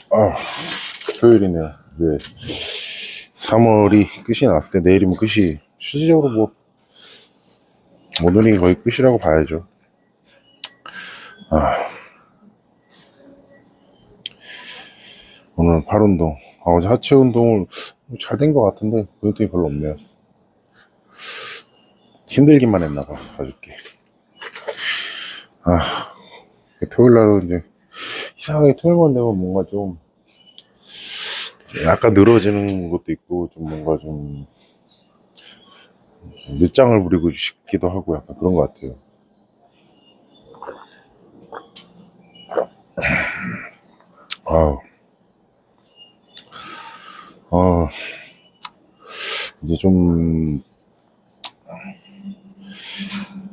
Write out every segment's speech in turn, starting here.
아, 토요일이네요. 네. 3월이 끝이 났어요. 내일이면 끝이, 실질적으로 뭐, 오늘이 거의 끝이라고 봐야죠. 아, 오늘 팔 운동. 어제 하체 운동을 잘 된 것 같은데, 그것도 별로 없네요. 힘들기만 했나봐, 어저께. 아, 토요일 날은 이제, 이상하게 토요일만 되면 뭔가 좀, 약간 늘어지는 것도 있고, 좀 뭔가 좀, 늦장을 부리고 싶기도 하고, 약간 그런 것 같아요. 아, 아, 이제 좀,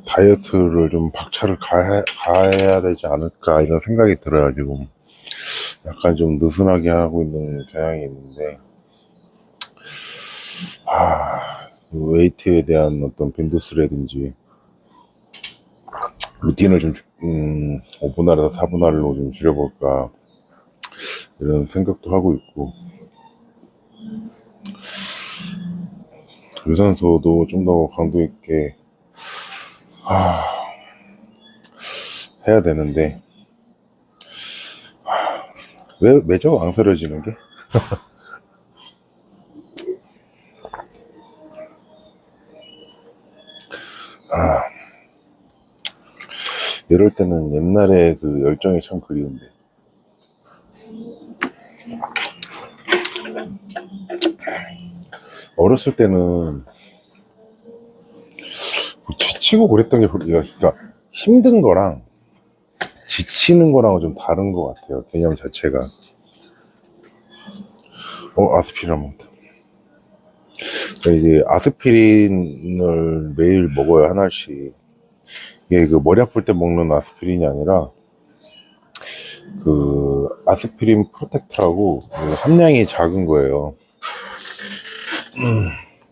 다이어트를 좀 박차를 가해야 되지 않을까, 이런 생각이 들어요, 지금. 약간 좀 느슨하게 하고 있는 경향이 있는데, 웨이트에 대한 어떤 빈도수라든지, 루틴을 좀, 5분할에서 4분할로 좀 줄여볼까, 이런 생각도 하고 있고, 유산소도 좀 더 강도 있게, 해야 되는데, 왜, 매저 망설여지는 게? 이럴 때는 옛날에 그 열정이 참 그리운데, 어렸을 때는 뭐 지치고 그랬던 게, 그러니까 힘든 거랑 지치는 거랑은 좀 다른 것 같아요. 개념 자체가. 아스피린 한번. 이제 아스피린을 매일 먹어요, 한 알씩. 이게 그 머리 아플 때 먹는 아스피린이 아니라 그 아스피린 프로텍트라고 그 함량이 작은 거예요.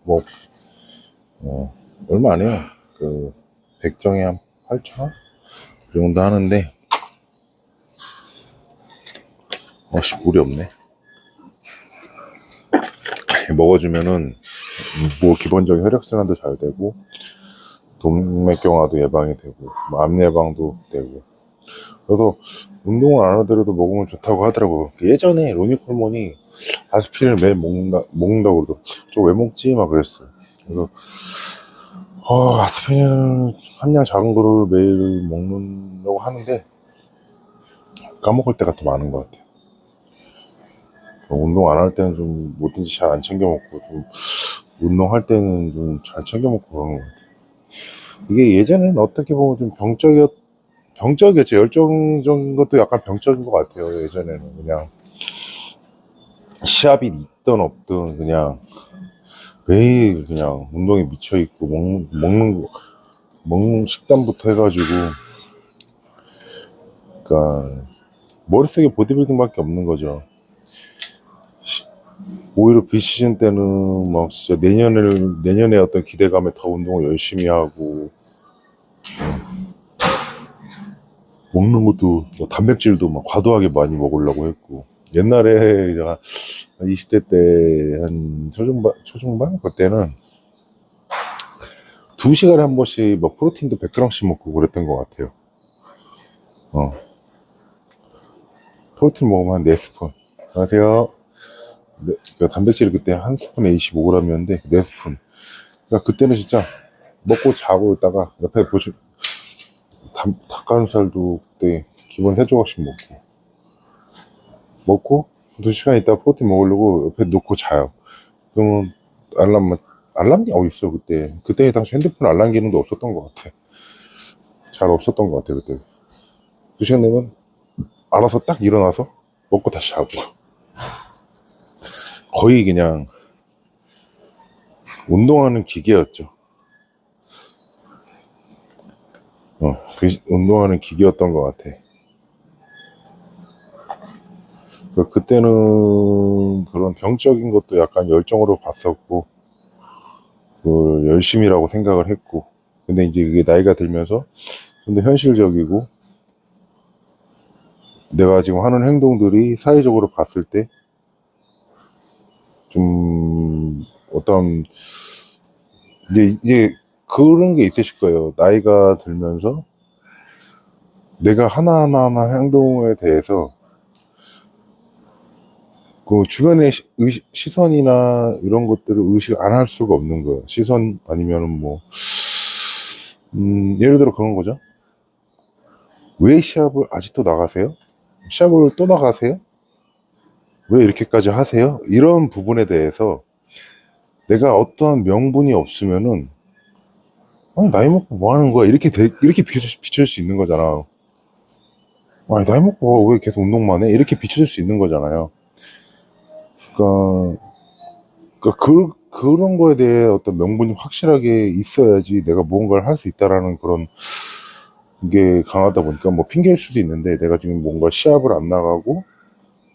뭐 얼마 안 해요. 그 100정에 한 8,000원? 그 정도 하는데 어씨 물이 없네. 먹어주면은 뭐 기본적인 혈액순환도 잘 되고 동맥경화도 예방이 되고 뭐 암 예방도 되고, 그래서 운동을 안 하더라도 먹으면 좋다고 하더라고요. 예전에 로니콜몬이 아스피린을 매일 먹는다고 그러더라고요. 저 왜 먹지? 막 그랬어요. 그래서 아스피린 함량 작은 거를 매일 먹는다고 하는데 까먹을 때가 더 많은 것 같아요. 운동 안 할 때는 좀 뭐든지 잘 안 챙겨 먹고, 좀 운동할 때는 좀 잘 챙겨 먹고 그러는 것 같아요. 이게 예전에는 어떻게 보면 좀 병적이었죠. 열정적인 것도 약간 병적인 것 같아요. 예전에는 그냥 시합이 있든 없든 그냥 매일 그냥 운동에 미쳐 있고, 먹는 식단부터 해가지고, 그러니까 머릿속에 보디빌딩밖에 없는 거죠. 오히려 비시즌 때는 막 진짜 내년에 어떤 기대감에 더 운동을 열심히 하고, 먹는 것도 뭐 단백질도 막 과도하게 많이 먹으려고 했고, 옛날에 제가 20대 때 한 초중반 그때는 2시간에 한 번씩 막 프로틴도 100g씩 먹고 그랬던 것 같아요. 프로틴 먹으면 한 4스푼. 안녕하세요. 그러니까 단백질이 그때 한 스푼에 25g이었는데 4스푼. 그러니까 그때는 진짜 먹고 자고 있다가 옆에 닭가슴살도 그때 기본 3조각씩 먹고 2시간 있다가 프로틴 먹으려고 옆에 놓고 자요. 그러면 알람이 어딨어. 그때 당시 핸드폰 알람 기능도 없었던 것 같아. 잘 없었던 것 같아. 그때 2시간 되면 알아서 딱 일어나서 먹고 다시 자고, 거의 그냥 운동하는 기계였죠. 운동하는 기계였던 것 같아. 그때는 그런 병적인 것도 약간 열정으로 봤었고, 그 열심이라고 생각을 했고, 근데 이제 그게 나이가 들면서 좀 더 현실적이고, 내가 지금 하는 행동들이 사회적으로 봤을 때 좀 어떤 이제 그런 게 있으실 거예요. 나이가 들면서 내가 하나하나 행동에 대해서 그 주변의 시선이나 이런 것들을 의식 안 할 수가 없는 거예요. 시선 아니면은 뭐 예를 들어 그런 거죠. 왜 시합을 아직도 나가세요? 시합을 또 나가세요? 왜 이렇게까지 하세요? 이런 부분에 대해서 내가 어떠한 명분이 없으면은 아니 나이 먹고 뭐 하는 거야? 이렇게 비춰줄 수 있는 거잖아. 아니 나이 먹고 왜 계속 운동만 해? 이렇게 비춰줄 수 있는 거잖아요. 그러니까, 그런 거에 대해 어떤 명분이 확실하게 있어야지 내가 무언가를 할 수 있다라는 그런 게 강하다 보니까 뭐 핑계일 수도 있는데 내가 지금 뭔가 시합을 안 나가고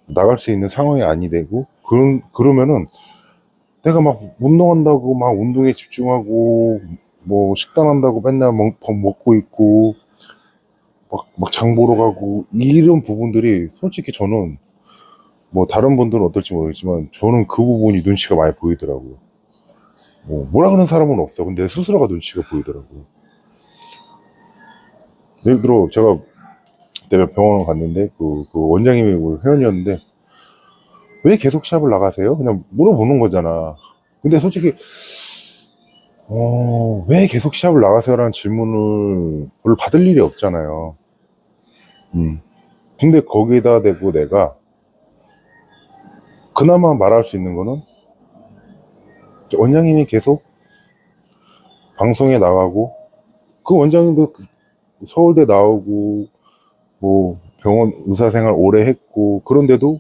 나갈 수 있는 상황이 아니 되고 그러면은 내가 막 운동한다고 막 운동에 집중하고 뭐 식단한다고 맨날 밥 먹고 있고 막 장 보러 가고 이런 부분들이 솔직히 저는 뭐 다른 분들은 어떨지 모르겠지만 저는 그 부분이 눈치가 많이 보이더라고요. 뭐 뭐라 그러는 사람은 없어. 근데 스스로가 눈치가 보이더라고요. 예를 들어 내가 병원을 갔는데 그 원장님이 우리 회원이었는데 왜 계속 시합을 나가세요? 그냥 물어보는 거잖아. 근데 솔직히 왜 계속 시합을 나가세요라는 질문을 별로 받을 일이 없잖아요. 근데 거기에다 대고 내가 그나마 말할 수 있는 거는 원장님이 계속 방송에 나가고 그 원장님도 서울대 나오고 뭐 병원 의사생활 오래 했고 그런데도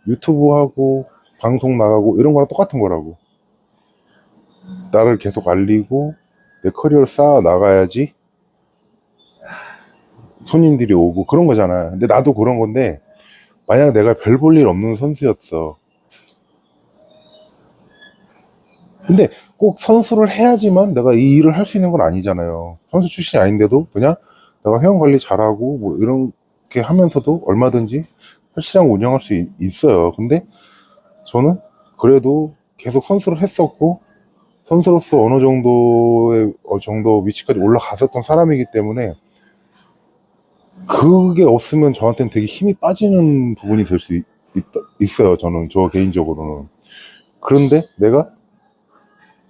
유튜브 하고 방송 나가고 이런 거랑 똑같은 거라고. 나를 계속 알리고 내 커리어를 쌓아 나가야지 손님들이 오고 그런 거잖아요. 근데 나도 그런 건데 만약 내가 별 볼 일 없는 선수였어. 근데 꼭 선수를 해야지만 내가 이 일을 할 수 있는 건 아니잖아요. 선수 출신이 아닌데도 그냥 내가 회원 관리 잘하고 뭐 이렇게 하면서도 얼마든지 헬스장 운영할 수 있어요. 근데 저는 그래도 계속 선수를 했었고 선수로서 어느 정도의 정도 위치까지 올라갔었던 사람이기 때문에 그게 없으면 저한테는 되게 힘이 빠지는 부분이 될 수 있어요. 저는 저 개인적으로는. 그런데 내가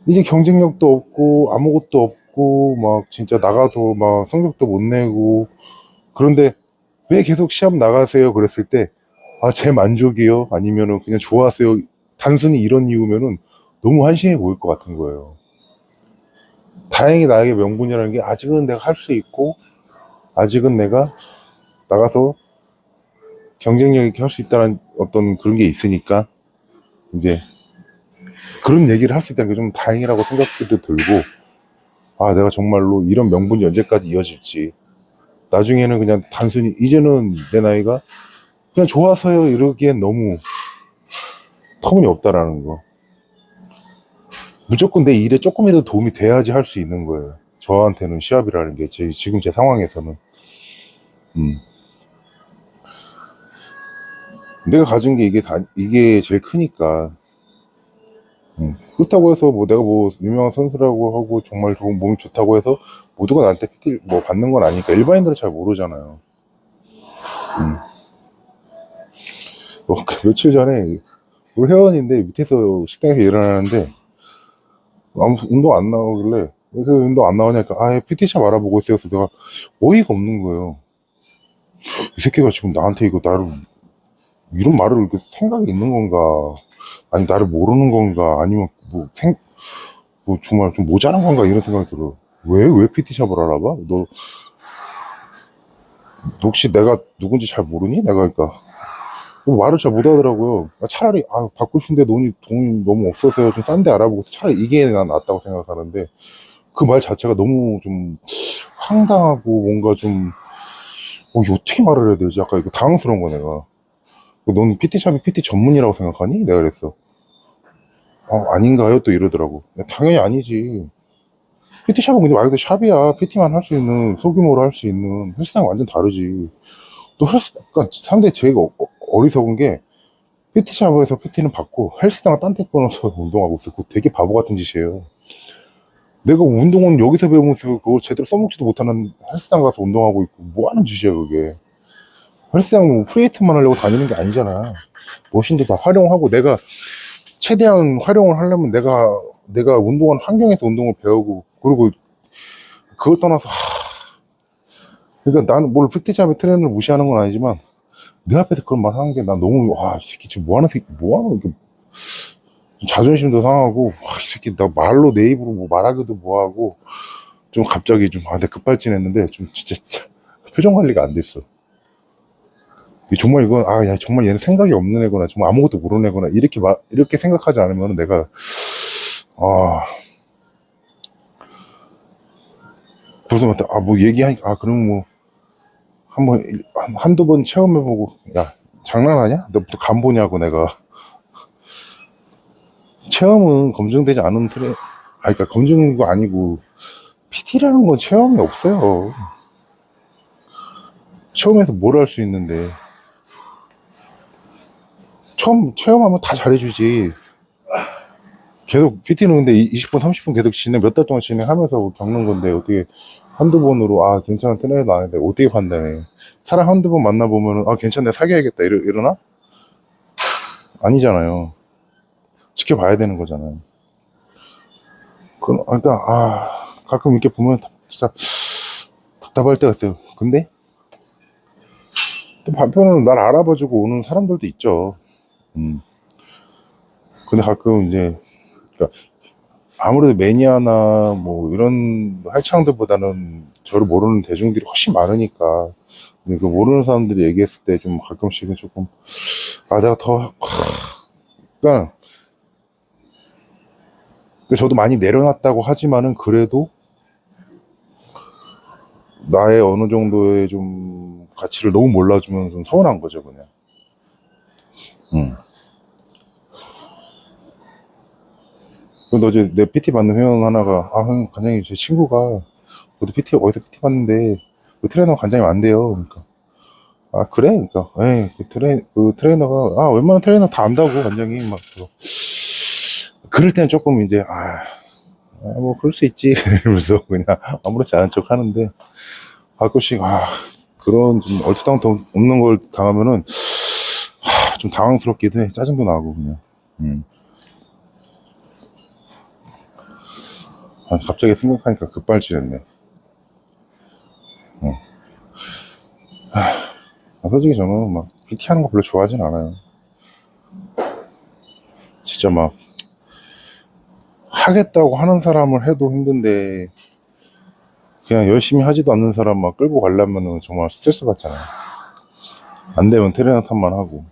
이제 경쟁력도 없고 아무것도 없고 막 진짜 나가서 막 성적도 못 내고 그런데 왜 계속 시합 나가세요? 그랬을 때 아, 제 만족이요? 아니면은 그냥 좋아하세요? 단순히 이런 이유면은 너무 한심해 보일 것 같은 거예요. 다행히 나에게 명분이라는 게 아직은 내가 할 수 있고 아직은 내가 나가서 경쟁력 있게 할 수 있다는 어떤 그런 게 있으니까 이제 그런 얘기를 할 수 있다는 게 좀 다행이라고 생각도 들고 아 내가 정말로 이런 명분이 언제까지 이어질지 나중에는 그냥 단순히 이제는 내 나이가 그냥 좋아서요 이러기엔 너무 터무니없다라는 거. 무조건 내 일에 조금이라도 도움이 돼야지 할 수 있는 거예요. 저한테는 시합이라는 게 지금 제 상황에서는 내가 가진 게 이게 제일 크니까 그렇다고 해서 뭐 내가 뭐 유명한 선수라고 하고 정말 좋은 몸이 좋다고 해서 모두가 나한테 PT 뭐 받는 건 아니니까 일반인들은 잘 모르잖아요. 며칠 전에 우리 회원인데 밑에서 식당에서 일을 하는데 아무 운동 안 나오길래 그래서 운동 안 나오냐니까 아 PT샵 알아보고 있어요. 그래서 내가 어이가 없는 거예요. 이 새끼가 지금 나한테 이거 나를 이런 말을 이렇게 생각이 있는 건가 아니 나를 모르는 건가 아니면 뭐 정말 좀 모자란 건가 이런 생각이 들어요. 왜 PT샵을 알아봐? 너 혹시 내가 누군지 잘 모르니? 내가 그러니까 말을 잘 못하더라고요. 차라리 받고 싶은데 돈이 너무 없어서요. 좀 싼 데 알아보고 차라리 이게 난 낫다고 생각하는데 그 말 자체가 너무 좀 황당하고 뭔가 좀 이거 어떻게 말을 해야 되지? 약간 이거 당황스러운 거 내가. 넌 PT샵이 PT 전문이라고 생각하니? 내가 그랬어. 아닌가요? 또 이러더라고. 당연히 아니지. PT샵은 그냥 말 그대로 샵이야. PT만 할 수 있는, 소규모로 할 수 있는. 헬스장 완전 다르지. 또 헬스, 그러니까 상대 제가 어리석은 게 PT샵에서 PT는 받고 헬스장 딴 데 끊어서 운동하고 있어. 그거 되게 바보 같은 짓이에요. 내가 운동은 여기서 배우면서 그걸 제대로 써먹지도 못하는 헬스장 가서 운동하고 있고 뭐 하는 짓이야 그게. 헬스장 뭐 프리웨이트만 하려고 다니는 게 아니잖아. 머신도 다 활용하고 내가 최대한 활용을 하려면 내가 운동하는 환경에서 운동을 배우고 그리고 그걸 떠나서 그러니까 나는 뭘 PT샵의 트렌드를 무시하는 건 아니지만 내 앞에서 그런 말 하는 게 난 너무 와 이 새끼 지금 뭐 하는 이게 자존심도 상하고 와, 이 새끼 나 말로 내 입으로 뭐 말하기도 뭐하고 좀 갑자기 좀 내 급발진했는데 좀 진짜 표정 관리가 안 됐어. 정말 이건 야 정말 얘는 생각이 없는 애구나 정말 아무것도 모르는 애구나 이렇게 생각하지 않으면 내가 아 벌써 뭐 얘기하니까 그럼 뭐 한번 한두 번 체험해보고 야 장난하냐? 너부터 간 보냐고 내가 체험은 검증되지 않은 그러니까 검증도 아니고 PT라는 건 체험이 없어요. 체험해서 뭘 할 수 있는데 처음 체험하면 다 잘해주지. 계속 PT는 근데 20분 30분 계속 몇 달 동안 진행하면서 겪는 건데 어떻게 한두 번으로 괜찮은 트레이너 아닌데 어떻게 판단해. 사람 한두 번 만나보면 괜찮네 사귀어야겠다 이러나? 아니잖아요. 지켜봐야 되는 거잖아요. 그러니까 가끔 이렇게 보면 진짜 답답할 때가 있어요. 근데 또 반편으로 날 알아봐주고 오는 사람들도 있죠. 근데 가끔 이제 그러니까 아무래도 매니아나 뭐 이런 할창들보다는 저를 모르는 대중들이 훨씬 많으니까 근데 그 모르는 사람들이 얘기했을 때 좀 가끔씩은 조금 내가 더 그러니까 저도 많이 내려놨다고 하지만은 그래도 나의 어느 정도의 좀 가치를 너무 몰라주면 좀 서운한 거죠 그냥. 근데 어제 내 PT 받는 회원 하나가 형 관장님 제 친구가 저도 PT 어디서 PT 받는데 그 트레이너 관장님 안 돼요. 그러니까 그래? 그러니까 그 트레이너가 웬만한 트레이너 다 안다고 관장님 막 그럴 때는 조금 이제 뭐 그럴 수 있지 이러면서 그냥 아무렇지 않은 척 하는데 가끔씩 그런 좀 얼토당토 없는 걸 당하면은 좀 당황스럽기도 해. 짜증도 나고 그냥. 갑자기 생각하니까 급발진했네. 솔직히 저는 막 PT 하는 거 별로 좋아하진 않아요. 진짜 막 하겠다고 하는 사람을 해도 힘든데 그냥 열심히 하지도 않는 사람 막 끌고 가려면은 정말 스트레스 받잖아요. 안 되면 트레이너 탓만 하고.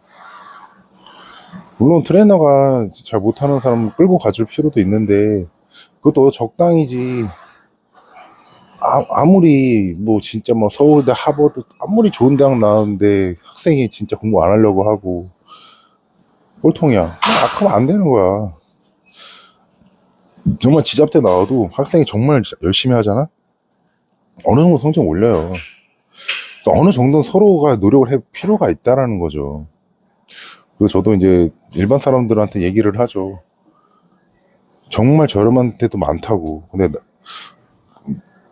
물론 트레이너가 잘 못하는 사람을 끌고 가줄 필요도 있는데 그것도 적당히지. 아무리 뭐 진짜 뭐 서울대 하버드 아무리 좋은 대학 나왔는데 학생이 진짜 공부 안 하려고 하고 꼴통이야. 그럼 안 되는 거야. 정말 지잡대 나와도 학생이 정말 열심히 하잖아. 어느 정도 성적 올려요. 그러니까 어느 정도는 서로가 노력을 할 필요가 있다라는 거죠. 그리고 저도 이제 일반 사람들한테 얘기를 하죠. 정말 저렴한 데도 많다고. 근데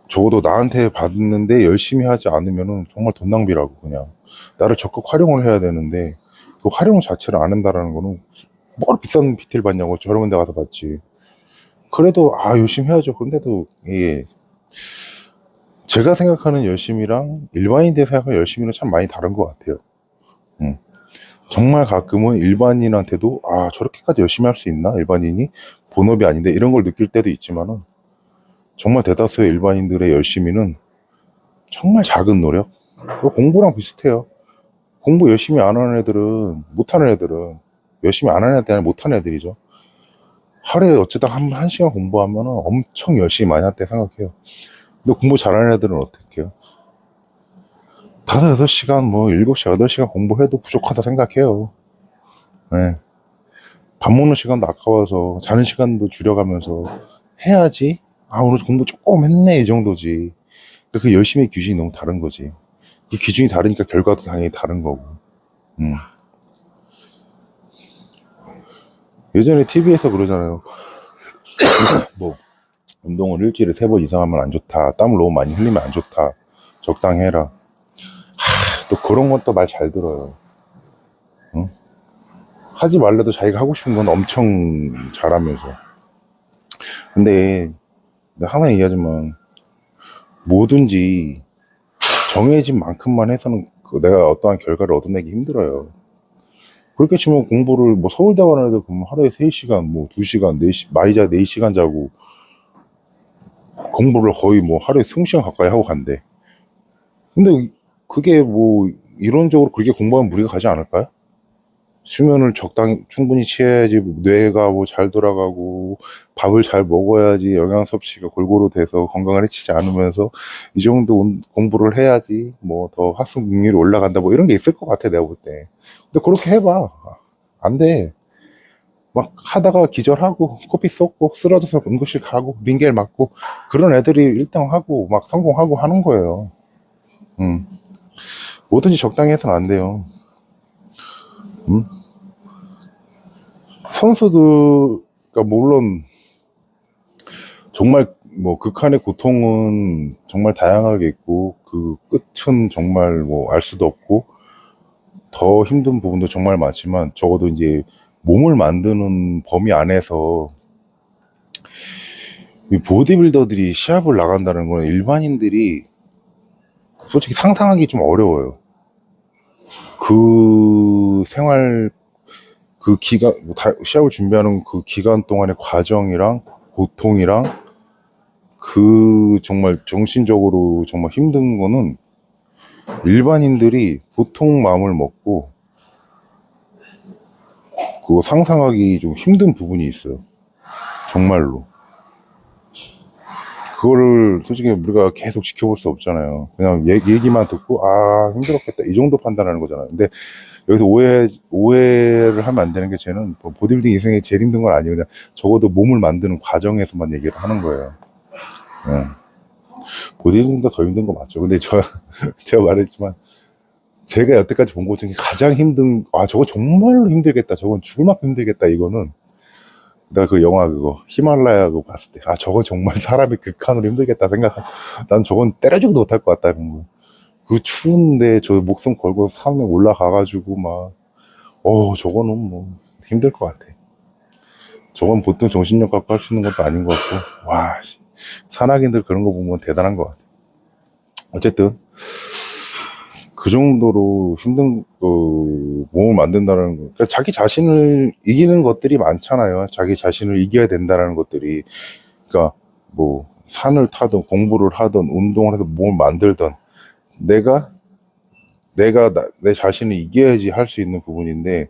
적어도 나한테 받는데 열심히 하지 않으면은 정말 돈 낭비라고. 그냥 나를 적극 활용을 해야 되는데 그 활용 자체를 안 한다라는 거는 뭘 비싼 PT를 받냐고. 저렴한 데 가서 받지. 그래도 열심히 해야죠. 그런데도 이게 제가 생각하는 열심이랑 일반인들 생각하는 열심이는 참 많이 다른 것 같아요. 정말 가끔은 일반인한테도 저렇게까지 열심히 할 수 있나? 일반인이 본업이 아닌데 이런 걸 느낄 때도 있지만은 정말 대다수의 일반인들의 열심히는 정말 작은 노력. 공부랑 비슷해요. 공부 열심히 안 하는 애들은 못하는 애들은 열심히 안 하는 애들이 아니라 못하는 애들이죠. 하루에 어쩌다 한 시간 공부하면 엄청 열심히 많이 한다 생각해요. 근데 공부 잘하는 애들은 어떻게 해요? 5, 6시간, 뭐 7시간, 8시간 공부해도 부족하다 생각해요. 네. 밥 먹는 시간도 아까워서 자는 시간도 줄여가면서 해야지. 오늘 공부 조금 했네 이 정도지. 그 열심히 귀신이 너무 다른 거지. 그 기준이 다르니까 결과도 당연히 다른 거고. 음. 예전에 TV에서 그러잖아요. 뭐 운동을 일주일에 3번 이상 하면 안 좋다. 땀을 너무 많이 흘리면 안 좋다. 적당히 해라. 또 그런 건 또 말 잘 들어요. 응? 하지 말래도 자기가 하고 싶은 건 엄청 잘하면서. 근데 내가 항상 얘기하지만 뭐든지 정해진 만큼만 해서는 내가 어떠한 결과를 얻어내기 힘들어요. 그렇게 치면 공부를 뭐 서울대 가는 애들 보면 하루에 3시간, 뭐 2시간, 4시, 많이 자 4시간 자고 공부를 거의 뭐 하루에 20시간 가까이 하고 간대. 근데 그게 뭐 이론적으로 그렇게 공부하면 무리가 가지 않을까요? 수면을 적당히 충분히 취해야지 뇌가 뭐 잘 돌아가고 밥을 잘 먹어야지 영양 섭취가 골고루 돼서 건강을 해치지 않으면서 이 정도 공부를 해야지 뭐 더 학습 능률이 올라간다 뭐 이런 게 있을 것 같아 내가 볼 때. 근데 그렇게 해봐 안 돼. 막 하다가 기절하고 코피 쏟고 쓰러져서 응급실 가고 링겔 맞고 그런 애들이 1등하고 막 성공하고 하는 거예요. 뭐든지 적당히 해서는 안 돼요. 선수들 그러니까 물론 정말 뭐 극한의 고통은 정말 다양하게 있고 그 끝은 정말 뭐 알 수도 없고 더 힘든 부분도 정말 많지만 적어도 이제 몸을 만드는 범위 안에서 이 보디빌더들이 시합을 나간다는 건 일반인들이 솔직히 상상하기 좀 어려워요. 그 생활 그 기간 시합을 준비하는 그 기간 동안의 과정이랑 고통이랑 그 정말 정신적으로 정말 힘든 거는 일반인들이 보통 마음을 먹고 그거 상상하기 좀 힘든 부분이 있어요. 정말로. 그거를 솔직히 우리가 계속 지켜볼 수 없잖아요. 그냥 얘기만 듣고 아 힘들었겠다 이 정도 판단하는 거잖아요. 근데 여기서 오해를 하면 안 되는 게 쟤는 뭐 보디빌딩 인생에 제일 힘든 건 아니에요. 그냥 적어도 몸을 만드는 과정에서만 얘기를 하는 거예요. 네. 보디빌딩보다 더 힘든 거 맞죠. 근데 제가 말했지만 제가 여태까지 본 것 중에 가장 힘든 저거 정말로 힘들겠다. 저건 죽을 만큼 힘들겠다. 이거는 내가 그 영화 그거 히말라야 그거 봤을 때 저건 정말 사람이 극한으로 힘들겠다 난 저건 때려주고도 못할 것 같다 이런 거. 그 추운데 저 목숨 걸고 산에 올라가가지고 막 저거는 뭐 힘들 것 같아. 저건 보통 정신력 갖고 할 수 있는 것도 아닌 것 같고 산악인들 그런 거 보면 대단한 것 같아. 어쨌든 그 정도로 힘든 몸을 만든다는 거. 그러니까 자기 자신을 이기는 것들이 많잖아요. 자기 자신을 이겨야 된다는 것들이. 그러니까 뭐 산을 타든 공부를 하든 운동을 해서 몸을 만들든 내가 내 자신을 이겨야지 할 수 있는 부분인데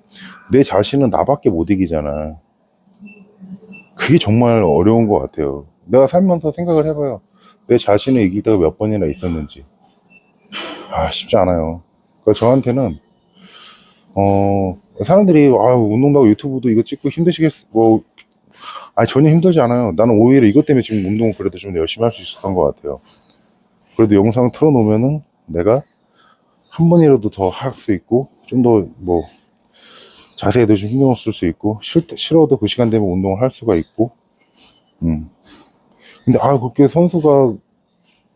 내 자신은 나밖에 못 이기잖아. 그게 정말 어려운 것 같아요. 내가 살면서 생각을 해봐요. 내 자신을 이길 때가 몇 번이나 있었는지. 쉽지 않아요. 그러니까 저한테는 사람들이 운동하고 유튜브도 이거 찍고 힘드시겠어 전혀 힘들지 않아요. 나는 오히려 이것 때문에 지금 운동을 그래도 좀 열심히 할 수 있었던 것 같아요. 그래도 영상 틀어놓으면은 내가 한 번이라도 더 할 수 있고 좀 더 뭐 자세에도 좀 신경을 쓸 수 있고 싫어도 그 시간 되면 운동을 할 수가 있고 근데 그렇게 선수가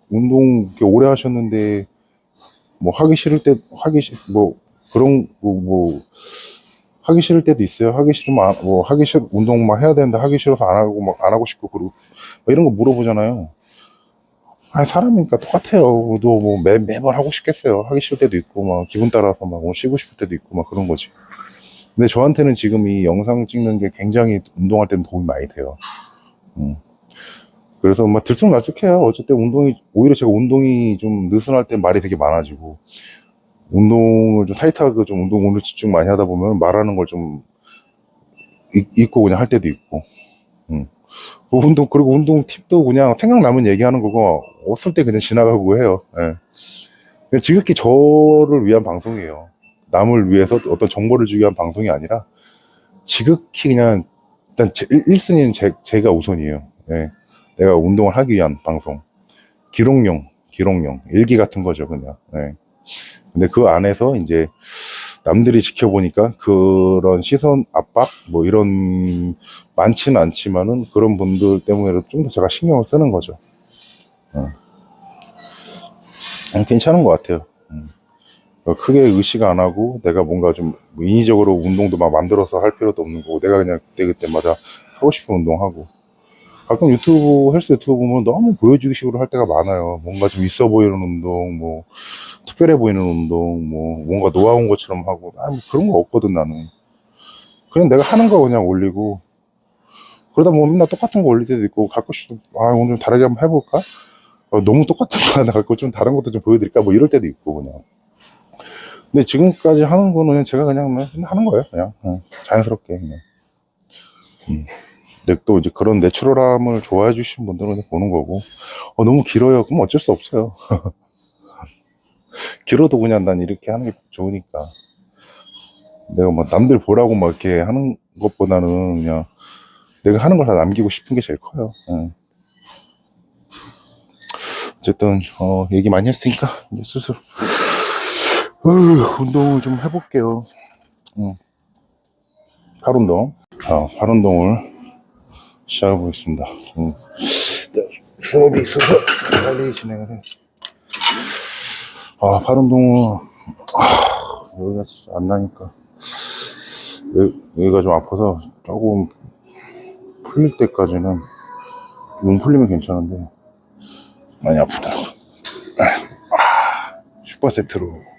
운동 이렇게 오래 하셨는데 뭐 하기 싫을 때 그런 하기 싫을 때도 있어요. 하기 싫으면 운동만 해야 되는데 하기 싫어서 안 하고 싶고 그러고 이런 거 물어보잖아요. 사람이니까 똑같아요. 너 뭐 매번 하고 싶겠어요. 하기 싫을 때도 있고 막 기분 따라서 막 쉬고 싶을 때도 있고 막 그런 거지. 근데 저한테는 지금 이 영상 찍는 게 굉장히 운동할 때는 도움이 많이 돼요. 그래서 막 들쑥날쑥해요. 어쨌든 오히려 제가 운동이 좀 느슨할 때 말이 되게 많아지고 운동을 좀 타이트하게 좀 운동을 집중 많이 하다 보면 말하는 걸 좀 잊고 그냥 할 때도 있고. 그리고 운동 팁도 그냥 생각나면 얘기하는 거고 없을 때 그냥 지나가고 해요. 예. 지극히 저를 위한 방송이에요. 남을 위해서 어떤 정보를 주기 위한 방송이 아니라 지극히 그냥 일단 1순위는 제가 우선이에요. 예. 내가 운동을 하기 위한 방송. 기록용 일기 같은 거죠 그냥. 예. 근데 그 안에서 이제 남들이 지켜보니까 그런 시선 압박 뭐 이런 많지는 않지만은 그런 분들 때문에라도 좀 더 제가 신경을 쓰는 거죠. 괜찮은 것 같아요. 크게 의식 안 하고 내가 뭔가 좀 인위적으로 운동도 막 만들어서 할 필요도 없는 거고 내가 그냥 그때그때마다 하고 싶은 운동하고 가끔 헬스 유튜브 보면 너무 보여주기식으로 할 때가 많아요. 뭔가 좀 있어 보이는 운동, 뭐 특별해 보이는 운동, 뭐 뭔가 노하우인 것처럼 하고 뭐 그런 거 없거든 나는. 그냥 내가 하는 거 그냥 올리고 그러다 보면 맨날 똑같은 거 올릴 때도 있고 가끔씩 오늘 좀 다르게 한번 해볼까? 너무 똑같은 거 하나 갖고 좀 다른 것도 좀 보여드릴까? 뭐 이럴 때도 있고 그냥. 근데 지금까지 하는 거는 제가 그냥 하는 거예요. 그냥 자연스럽게 그냥. 근데 또 이제 그런 내추럴함을 좋아해 주신 분들은 보는 거고 너무 길어요. 그럼 어쩔 수 없어요. 길어도 그냥 난 이렇게 하는 게 좋으니까. 내가 뭐 남들 보라고 막 이렇게 하는 것보다는 그냥 내가 하는 걸 다 남기고 싶은 게 제일 커요. 어쨌든 얘기 많이 했으니까 이제 슬슬 운동을 좀 해볼게요. 팔 운동. 팔 운동을 시작해 보겠습니다. 수업이 있어서 빨리 진행을 해. 팔 운동은 여기가 진짜 안 나니까 여기가 좀 아파서 조금 풀릴 때까지는 몸 풀리면 괜찮은데 많이 아프다. 슈퍼세트로.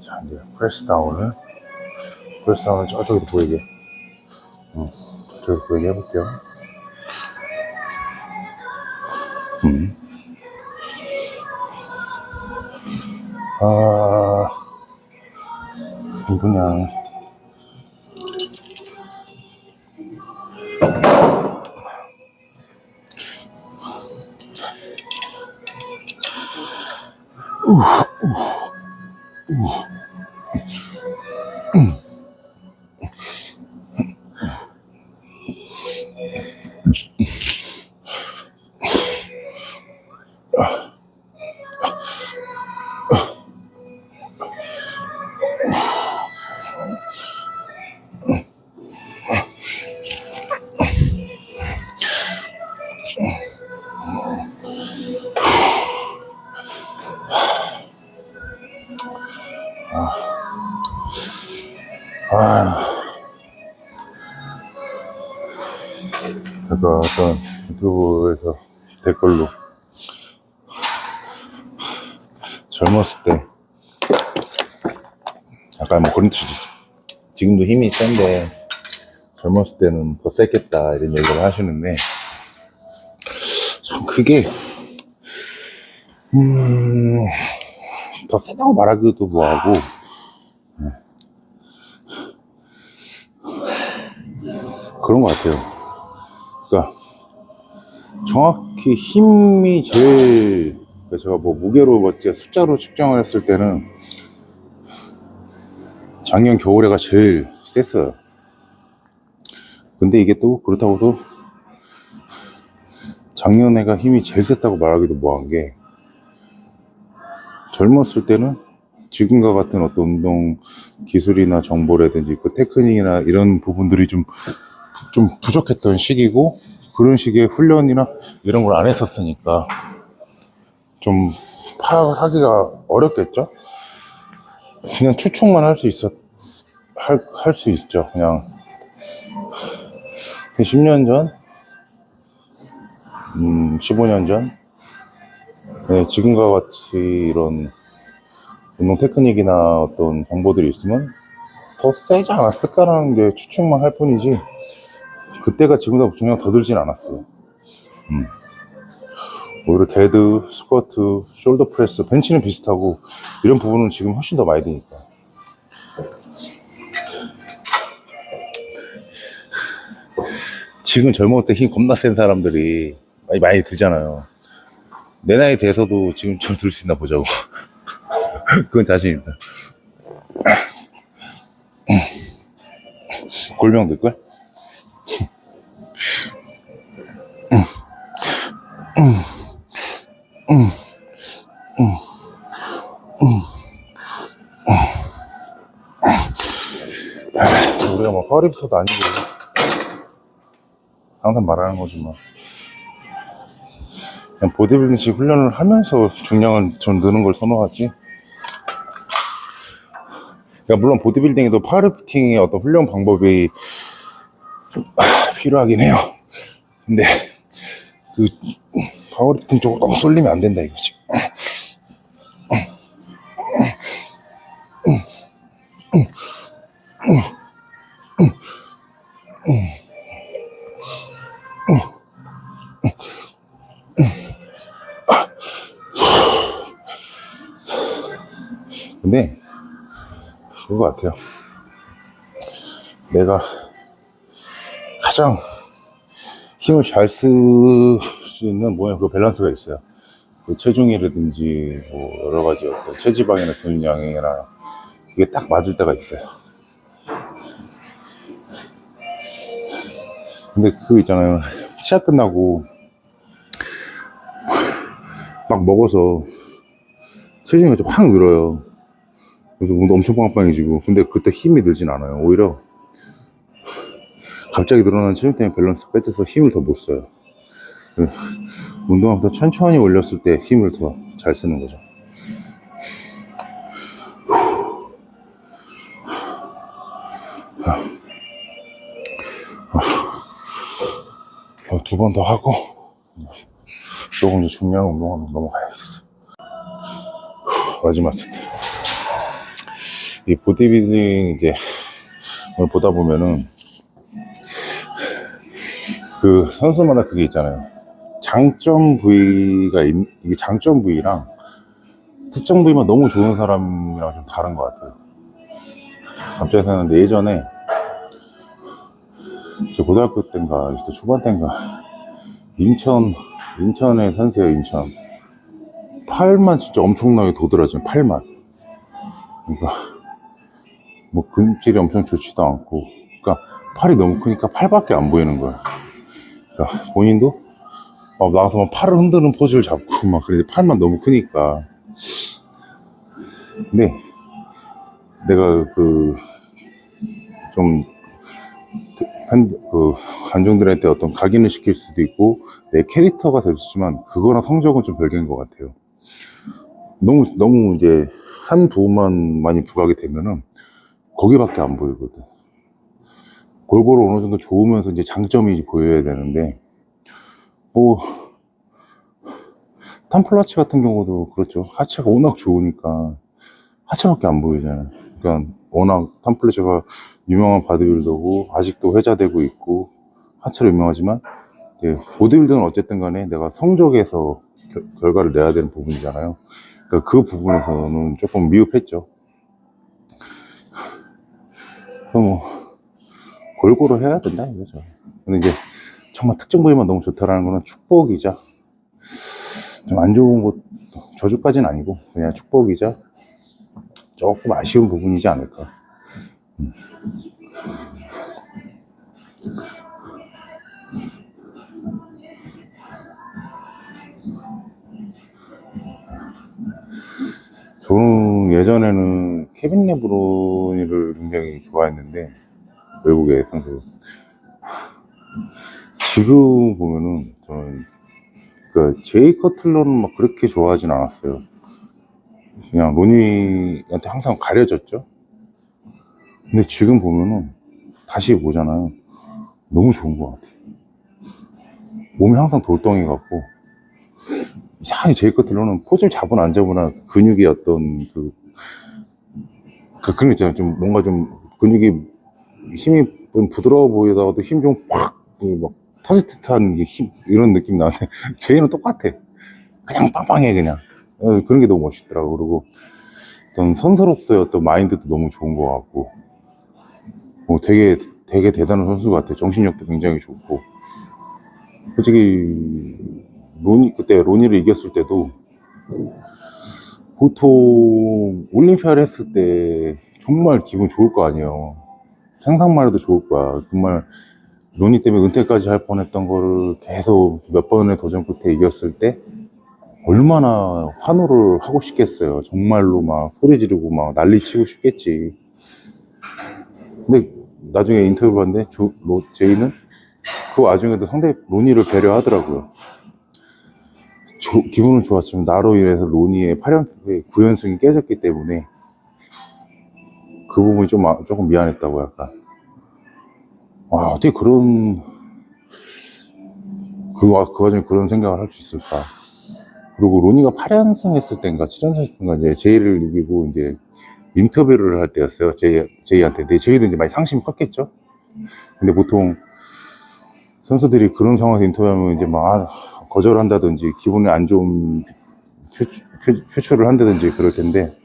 자, 이제 프레스다운을 저쪽에도 보이게 저쪽에도 보이게 해볼게요. 그냥 제가 어떤 유튜브에서 댓글로 젊었을 때 약간 뭐 그런 뜻이지. 지금도 힘이 센데 젊었을 때는 더 셌겠다 이런 얘기를 하시는데 참 그게 더 세다고 말하기도 뭐하고 그런 것 같아요. 그러니까 정확히 힘이 제일 제가 뭐 무게로 숫자로 측정을 했을 때는 작년 겨울에가 제일 셌어요. 근데 이게 또 그렇다고 해서 작년에가 힘이 제일 셌다고 말하기도 뭐한 게 젊었을 때는 지금과 같은 어떤 운동 기술이나 정보라든지 그 테크닉이나 이런 부분들이 좀 부족했던 시기고 그런 식의 훈련이나 이런 걸 안 했었으니까 좀 파악하기가 어렵겠죠? 그냥 추측만 할 수 있죠. 그냥 10년 전, 15년 전, 네, 지금과 같이 이런 운동 테크닉이나 어떤 정보들이 있으면 더 세지 않았을까라는 게 추측만 할 뿐이지 그때가 지금보다 중량 더 들진 않았어요. 오히려 데드, 스쿼트, 숄더 프레스, 벤치는 비슷하고 이런 부분은 지금 훨씬 더 많이 되니까. 지금 젊었을 때 힘 겁나 센 사람들이 많이 들잖아요. 내 나이 돼서도 지금 좀 들 수 있나 보자고. 그건 자신 있다. 골병 들걸? 우리가 뭐 파워리프터도 아니고 항상 말하는 거지만 그냥 보디빌딩식 훈련을 하면서 중량을 좀 느는 걸 선호하지. 그러니까 물론 보디빌딩에도 파워리프팅의 어떤 훈련 방법이 필요하긴 해요. 근데 그 파워리프팅 쪽으로 너무 쏠리면 안 된다 이거지. 근데 그거 같아요. 내가 가장 힘을 잘 쓸 수 있는 뭐냐 그 밸런스가 있어요. 그 체중이라든지 뭐 여러 가지 어떤 체지방이나 근육량이나 그게 딱 맞을 때가 있어요. 근데 그거 있잖아요. 시합 끝나고 막 먹어서 체중이 좀 확 늘어요. 그래서 몸도 엄청 빵빵해지고. 근데 그때 힘이 늘진 않아요. 오히려 갑자기 늘어난 체중 때문에 밸런스 빼져서 힘을 더 못 써요. 운동하면서 천천히 올렸을 때 힘을 더 잘 쓰는 거죠. 두 번 더 하고 조금 이제 중량 운동하면 넘어가야겠어. 마지막 세트. 이 보디빌딩 이제 오늘 보다 보면은 그 선수마다 그게 있잖아요. 장점 부위가 이게 장점 부위랑 특정 부위만 너무 좋은 사람이랑 좀 다른 것 같아요. 갑자기 생각났는데 예전에 저 고등학교 때인가 20대 초반 때인가 인천의 선수예요. 인천 팔만 진짜 엄청나게 도드라지는 팔만. 그러니까 뭐 근질이 엄청 좋지도 않고, 그러니까 팔이 너무 크니까 팔밖에 안 보이는 거야. 그러니까 본인도 나가서 막 팔을 흔드는 포즈를 잡고 막 그래. 팔만 너무 크니까. 근데 내가 좀 관중들한테 어떤 각인을 시킬 수도 있고 내 캐릭터가 될 수 있지만 그거랑 성적은 좀 별개인 것 같아요. 너무 이제 한 부분만 많이 부각이 되면은 거기밖에 안 보이거든. 골고루 어느 정도 좋으면서 이제 장점이 보여야 되는데, 뭐 탐플라치 같은 경우도 그렇죠. 하체가 워낙 좋으니까 하체밖에 안 보이잖아요. 그러니까 워낙 탐플라치가 유명한 바디빌더고 아직도 회자되고 있고 하체로 유명하지만 이제 보디빌더는 어쨌든 간에 내가 성적에서 결과를 내야 되는 부분이잖아요. 그러니까 그 부분에서는 조금 미흡했죠. 그래서 뭐 골고루 해야 된다 이거죠. 근데 이제 정말 특정 부위만 너무 좋다라는 거는 축복이자 좀 안 좋은 것, 저주까지는 아니고 그냥 축복이자 조금 아쉬운 부분이지 않을까. 저는 예전에는 케빈 레브론을 굉장히 좋아했는데, 외국의 선수. 지금 보면은 저는 제이 커틀러는 막 그렇게 좋아하진 않았어요. 그냥 로니한테 항상 가려졌죠. 근데 지금 보면은 다시 보잖아요. 너무 좋은 것 같아요. 몸이 항상 돌덩이 같고, 이상하게 제이 커틀러는 포즈를 잡으나 안 잡으나 근육이 어떤 그런 거 있잖아요. 좀 뭔가 좀 근육이 힘이 부드러워 보이다가도 힘 좀 팍 막 터질 듯한 힘, 이런 느낌이 나는데 제이는 똑같아. 그냥 빵빵해 그냥. 그런 게 너무 멋있더라고. 그리고 어떤 선수로서의 어떤 마인드도 너무 좋은 것 같고, 되게 대단한 선수 같아. 정신력도 굉장히 좋고. 솔직히 그때 로니를 이겼을 때도 보통 올림피아를 했을 때 정말 기분 좋을 거 아니에요. 상상만 해도 좋을 거야. 정말 로니 때문에 은퇴까지 할 뻔했던 거를 계속 몇 번의 도전 끝에 이겼을 때 얼마나 환호를 하고 싶겠어요. 정말로 막 소리 지르고 막 난리 치고 싶겠지. 근데 나중에 인터뷰 봤는데 제이는 그 와중에도 상대히 로니를 배려하더라고요. 기분은 좋았지만 나로 인해서 로니의 8연패 9연승이 깨졌기 때문에 그 부분이 조금 미안했다고 약간. 와, 어떻게 그 와중에 그런 생각을 할 수 있을까. 그리고 로니가 8연승 했을 때인가 7연승 했을 때인가 이제 제이를 이기고 이제 인터뷰를 할 때였어요. 제이한테. 근데 제이도 이제 많이 상심이 컸겠죠. 근데 보통 선수들이 그런 상황에서 인터뷰하면 이제 막 거절한다든지 기분이 안 좋은 표출을 한다든지 그럴 텐데,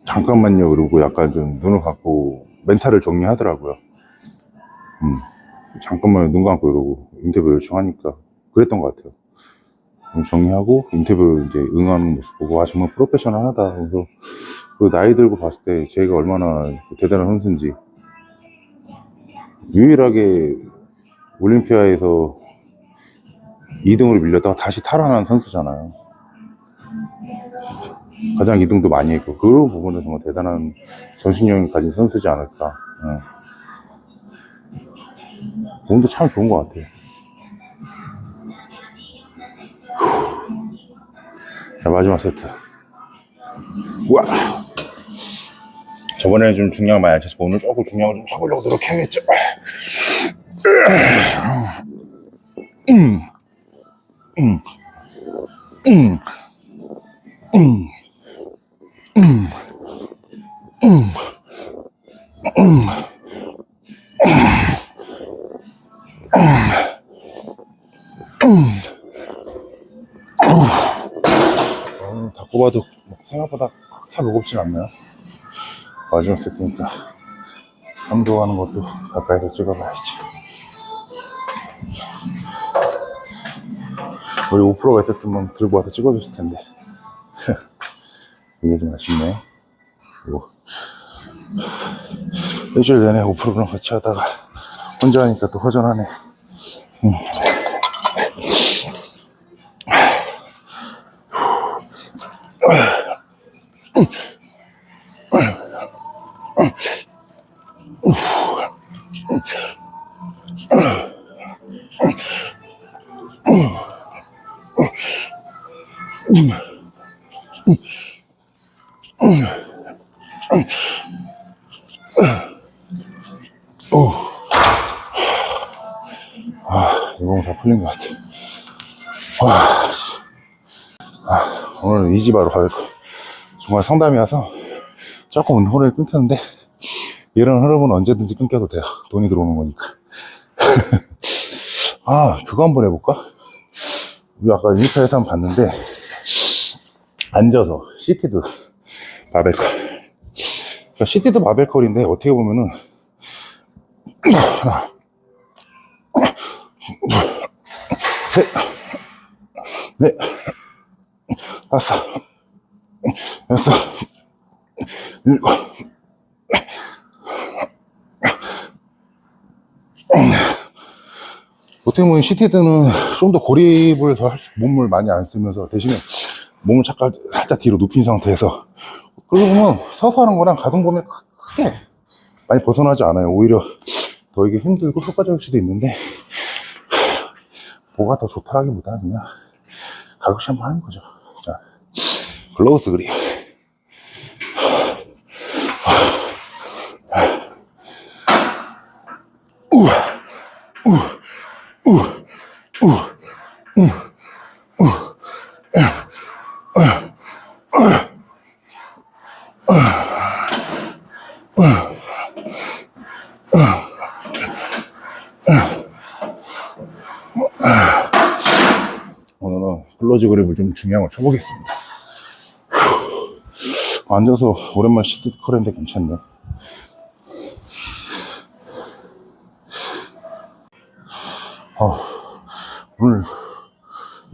잠깐만요 그러고 약간 좀 눈을 감고 멘탈을 정리하더라고요. 잠깐만요 눈 감고 이러고 인터뷰 요청하니까 그랬던 것 같아요. 정리하고 인터뷰 이제 응하는 모습 보고 아 정말 프로페셔널하다. 그래서 그 나이 들고 봤을 때 제가 얼마나 대단한 선수인지. 유일하게 올림피아에서 2등으로 밀렸다가 다시 탈환한 선수잖아요. 가장 2등도 많이 했고 그런 부분은 정말 대단한 정신력을 가진 선수지 않을까. 몸도 참 좋은 것 같아요. 자, 마지막 세트. 우와! 저번에는 좀 중량 많이 안 쳤어. 오늘 조금 중량을 좀 쳐보려고 노력해야겠죠. 다 꼽아도 생각보다 그렇게 무겁진 않네요. 마지막 세트니까 3도 하는 것도 가까이서 찍어봐야지. 우리 5%가 있었으면 들고 와서 찍어줬을 텐데. 이게 좀 아쉽네. 그리고 일주일 내내 5%랑 같이 하다가 혼자 하니까 또 허전하네. 이 몸 다 풀린 것 같아. 오늘 이지바로 갈 거. 정말 상담이어서 조금 흐름이 끊겼는데 이런 흐름은 언제든지 끊겨도 돼요. 돈이 들어오는 거니까. 그거 한번 해볼까? 우리 아까 인스타에서 한번 봤는데 앉아서 시티드 바벨컬. 그러니까 시티드 바벨컬인데 어떻게 보면은 하나, 둘, 셋, 넷, 다섯, 여섯, 일곱, 어떻게 보면 시티드는 좀 더 고립을 더 몸을 많이 안 쓰면서 대신에 몸을 살짝 뒤로 눕힌 상태에서, 그러고 보면 서서 하는 거랑 가동 범위 크게 많이 벗어나지 않아요. 오히려 더 이게 힘들고 효과적일 수도 있는데 뭐가 더 좋다라기보다 그냥 가급시 한번 하는 거죠. 자, 글로우스 그립. 오늘은 클로즈 그립을 좀 중요한 걸 쳐보겠습니다. 앉아서 오랜만에 시티컬인데 괜찮네. 오늘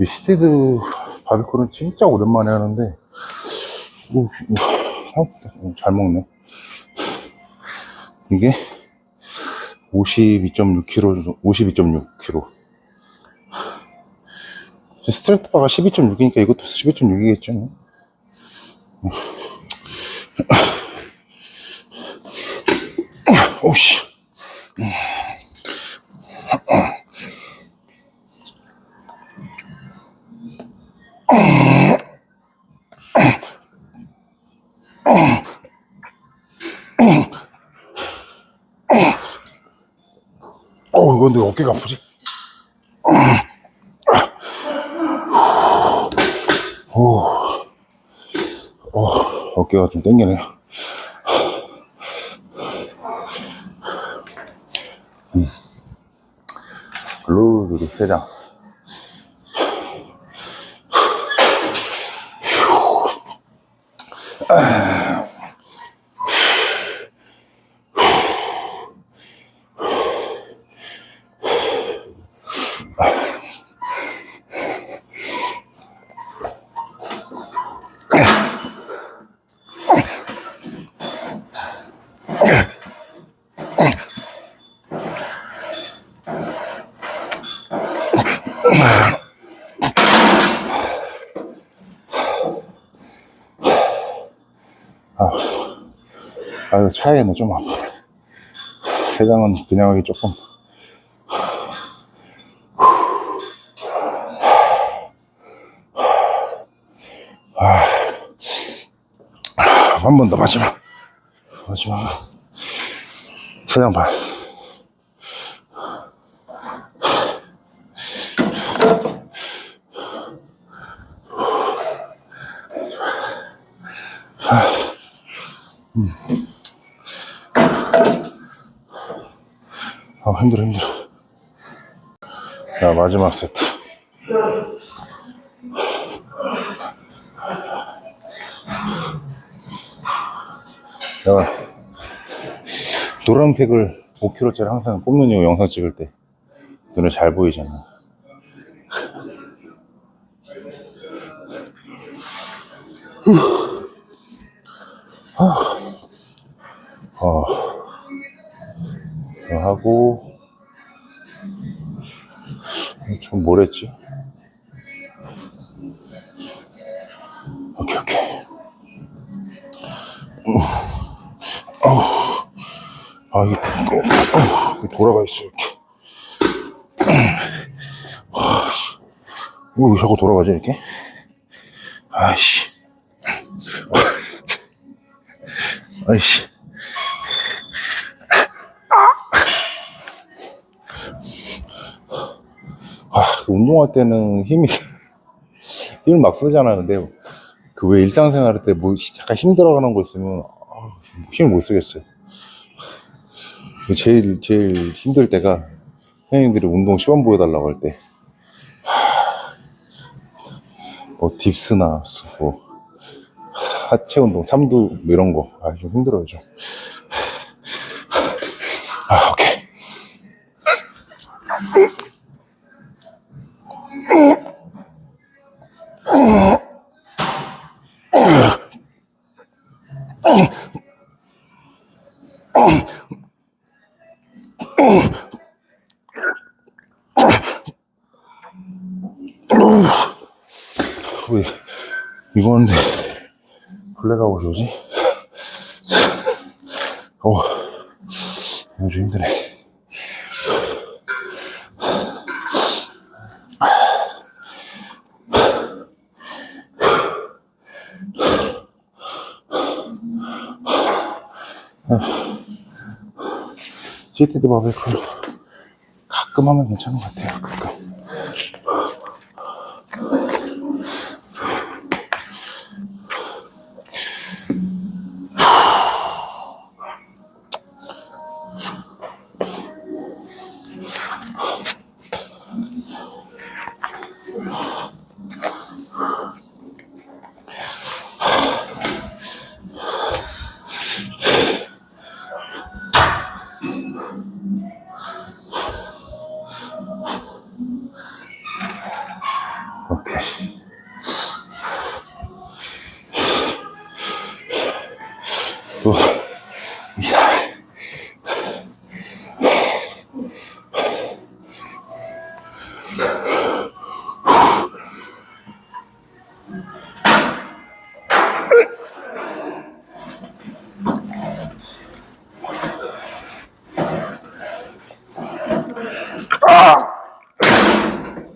이 시티드 바비큐는 진짜 오랜만에 하는데 생각보다 잘 먹네. 이게 52.6kg, 52.6kg. 스트레이트 바가 12.6이니까 이것도 12.6이겠죠. 오씨. 이거 근데 어깨가 아프지? 어깨가 좀 땡기네요. 글루들이 3장. 아유, 차에는 좀 아파. 3장은 그냥 하기 조금. 한 번 더 마지막. 3장 반. 힘들어. 자, 마지막 세트. 내가 노란색을 5kg짜리 항상 뽑는 이유, 영상 찍을 때 눈에 잘 보이잖아. 하고 좀 뭘 했지? 오케이. 이거 돌아가 있어 이렇게. 왜 자꾸 돌아가지 이렇게? 아이씨. 운동할 때는 힘을 막 쓰잖아. 근데 그 왜 일상생활 할 때 뭐 약간 힘들어가는 거 있으면 힘을 못 쓰겠어요. 제일 힘들 때가 형님들이 운동 시범 보여달라고 할 때, 뭐 딥스나 뭐 하체 운동, 삼두 뭐 이런 거 좀 힘들어요 좀. 오케이. 왜 이거 하는데 블랙 아웃이 오지? 이거 좀 힘드네. 시티드 바베큐 가끔 하면 괜찮은 것 같아요. 가끔.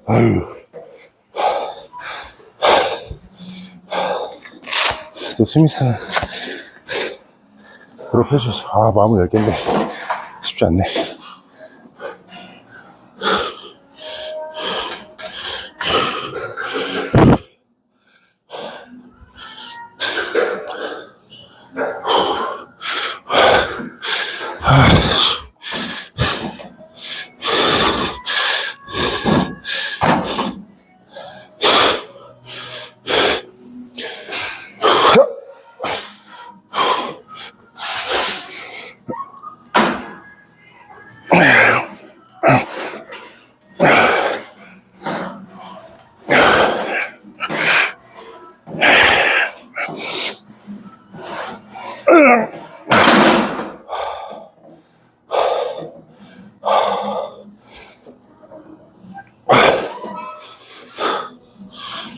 아유. 또 스미스는 드롭해줘서 마음을 열겠네. 쉽지 않네.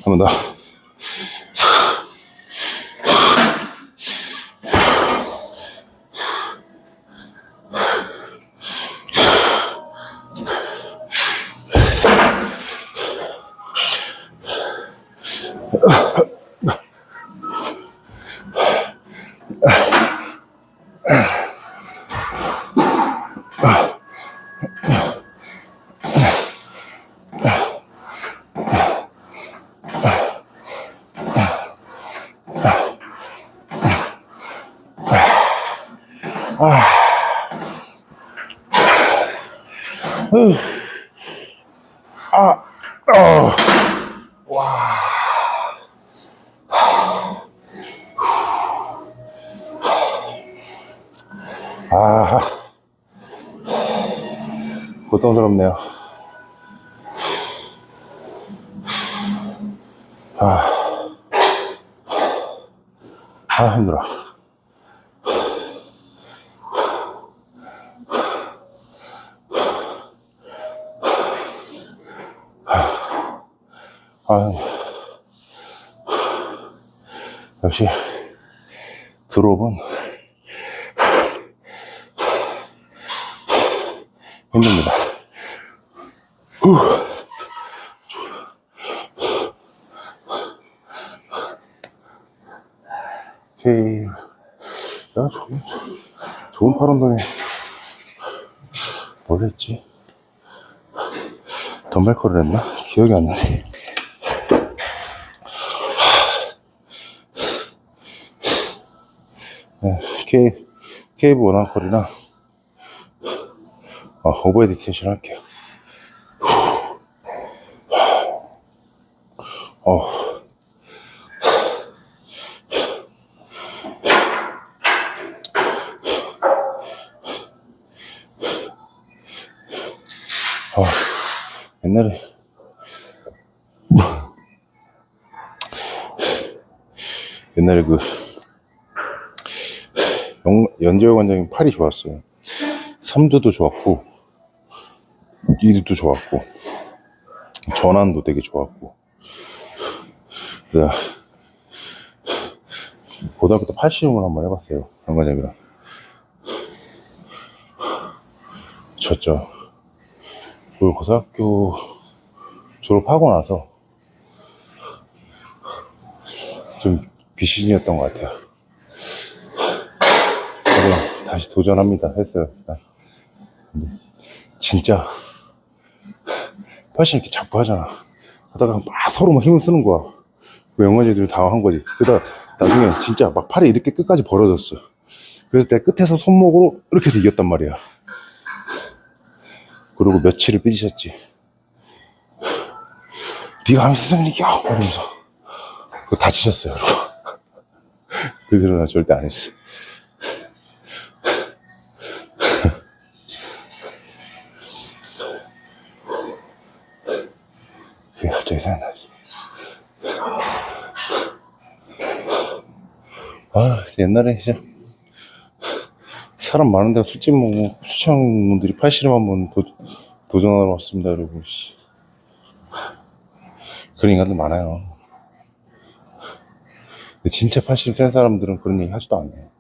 한 번 더. 고통스럽네요. 힘들어. 역시 드롭은 힘듭니다. 오케이. 야, 좋은 팔 운동에 뭘 했지? 덤벨 컬을 했나? 기억이 안 나네. 네, 케이브 원앙컬이랑 오버헤드 익스텐션 할게요. 옛날에 그 연재호 관장님 팔이 좋았어요. 3두도 좋았고 2두도 좋았고 전환도 되게 좋았고. 고등학교 때 팔씨름을 한번 해봤어요. 양 관장이랑. 졌죠. 그리고 고등학교 졸업하고 나서 좀 비신이었던 것 같아요. 그래서 다시 도전합니다 했어요. 근데 진짜 팔씨름 이렇게 자꾸 하잖아. 하다가 막 서로 막 힘을 쓰는 거야. 그 영화제들 다 한 거지. 그러다 나중에 진짜 막 팔이 이렇게 끝까지 벌어졌어. 그래서 내가 끝에서 손목으로 이렇게 해서 이겼단 말이야. 그리고 며칠을 삐지셨지. 네가 하면 세상을 이겨! 이러면서 그거 다치셨어요. 그 뒤로 난 절대 안 했어. 그게 갑자기 생각나지. 옛날에 진짜 사람 많은 데가 술집 먹고 수천 분들이 팔씨름 한번 도전하러 왔습니다, 여러분. 그런 인간들 많아요. 근데 진짜 팔씨름 센 사람들은 그런 얘기 하지도 않아요.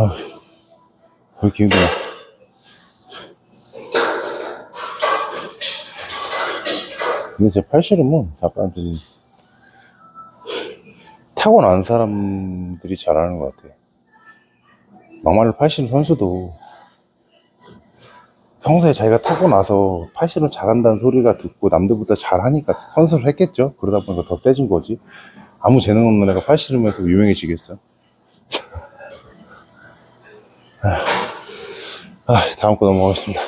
아, 왜 이렇게 힘들어. 근데 제 팔씨름은 약간 좀 타고난 사람들이 잘하는 것 같아. 막말로 팔씨름 선수도 평소에 자기가 타고나서 팔씨름 잘한다는 소리가 듣고 남들보다 잘하니까 선수를 했겠죠. 그러다 보니까 더 세진 거지. 아무 재능 없는 애가 팔씨름에서 유명해지겠어. 다음 거 넘어가겠습니다.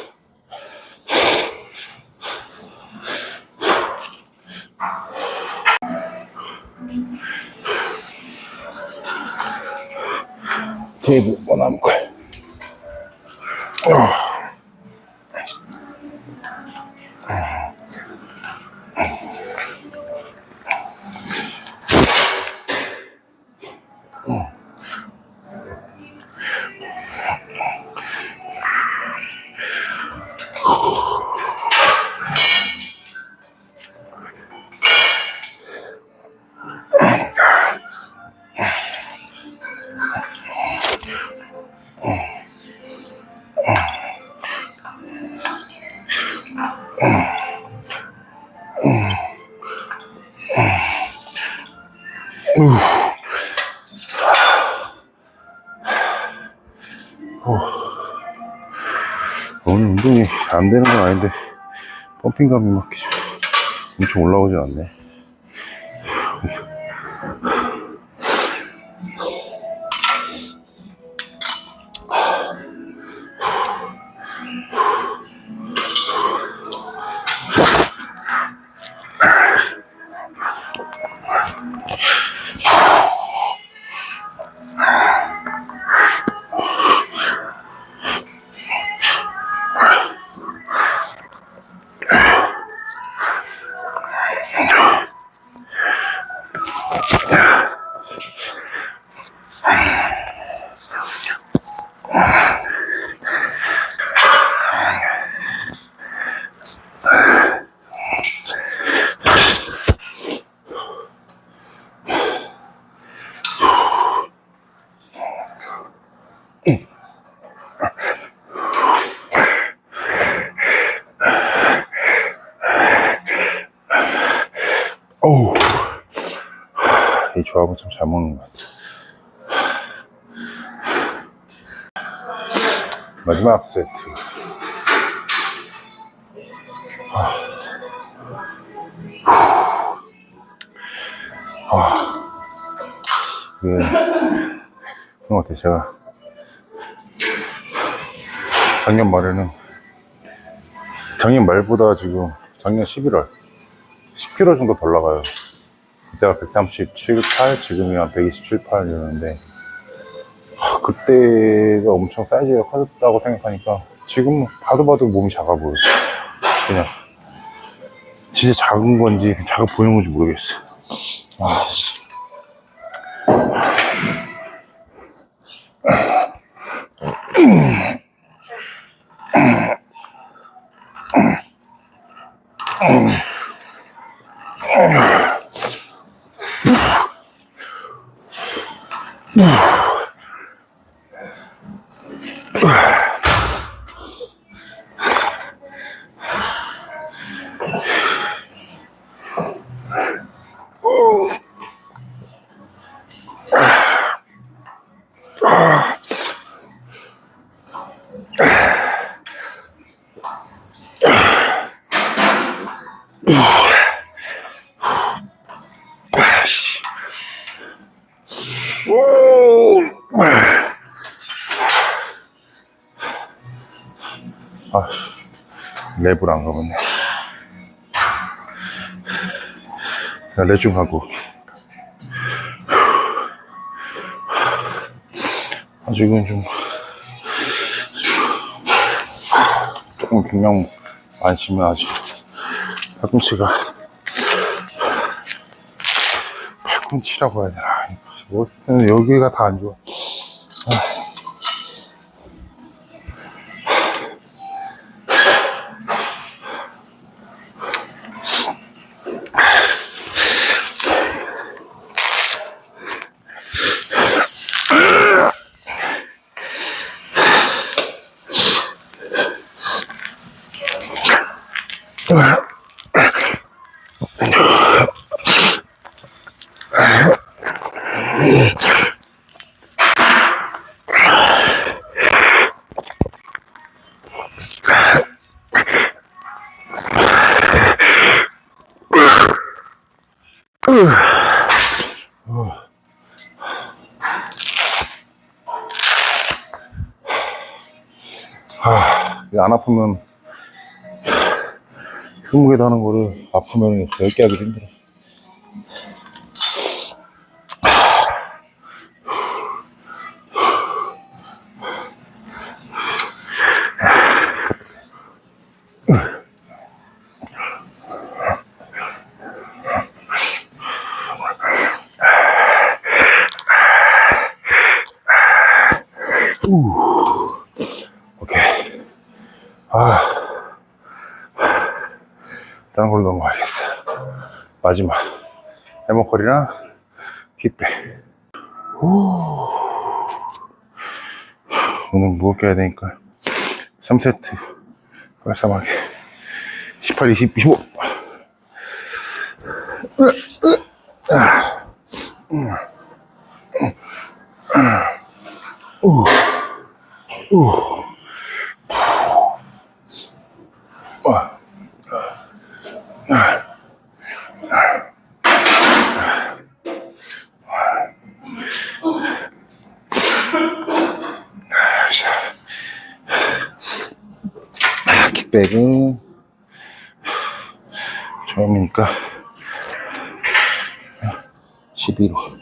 테이블 원나무칼. 오늘 운동이 안 되는 건 아닌데 펌핑감이 막 엄청 올라오지 않네. 어우, 이 조합은 참 잘 먹는 것 같아. 마지막 세트. 이게 그런 것 같아. 제가 작년 말보다 지금 작년 11월 10kg 정도 덜 나가요. 그때가 137, 8, 지금이 한 127, 8이었는데 그때가 엄청 사이즈가 커졌다고 생각하니까 지금 봐도 몸이 작아 보여. 그냥 진짜 작은 건지 작아 보이는 건지 모르겠어. 랩을 안 가봤네. 랩 좀 하고. 아직은 조금 중량 안 치면 아직 팔꿈치라고 해야 되나. 여기가 다 안 좋아. 안 아프면 20개도 하는 거를 아프면 10개 하기도 힘들어. 오케이. 다른 걸로 넘어가야겠어. 마지막 해머컬이랑 킥백. 오늘 무겁게 해야 되니까 3세트 깔쌈하게 18, 20, 25. 킥백은 처음이니까 12로.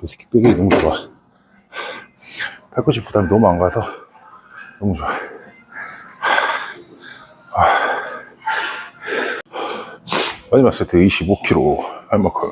요새 킥백이 너무 좋아. 팔꿈치 부담이 너무 안 가서 너무 좋아. 마지막 세트 25kg 할머클.